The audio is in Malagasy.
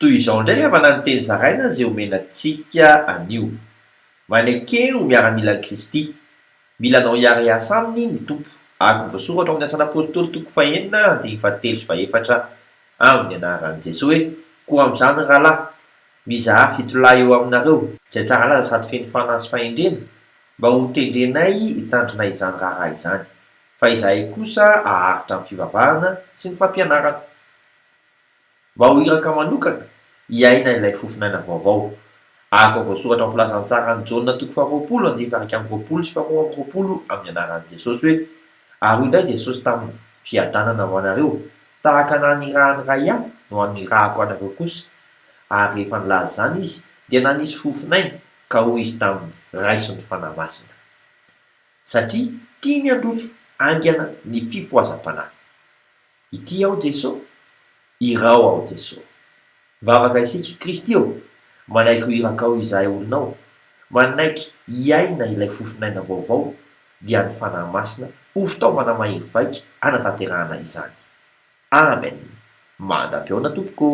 toy izao indray rehefa nanonteny zaraina zay omenantsika anio manekeo miara-mila Kristy mila anao hiara-hiasa aminy ny tompo ako voasoratra amin'ny asan'ny apôstôly toko fahenina andiny fahatelo sy faefatra amin'ny anaran'i Jesosy hoe koa amin'izany rahalahy mizaha fitolahy eo aminareo izay tsara laza sady feno fanahy sy fahendrena mba ho tendrenay hitandrina izany raharaha izany fa izahay kosa aharitra amin'ny fivavahana sy ny fampianarana mba ho iraka manokana hiaina ilay fofinaina vaovao ako voasoratra amin'ny filazantsara ny Jaona toko faharoapolo andiny faharaka amby roapolo sy faharoa amby roapolo amin'ny anaran'i Jesosy hoe ary indray Jesosy tamin'ny fiadanana ho anareo tahaka nanirahany ray aho no anirahako anareo kosa ary rehefa nilaza izany izy dia nanisy fofinaina ka hoy izy tamin'ny raiso ny fanahy masina satria tia ny androso angana ny fifohazam-panahy ity aho Jesosy irao aho Jesosy vavaka isika Kristy eo manaiky ho irakao izahay olonao manaiky hiaina ilay fofinaina vaovao dia ny fanahy masina ho fitaovana mahery vaika anatanterahana izany amen mandram-peona tompoko.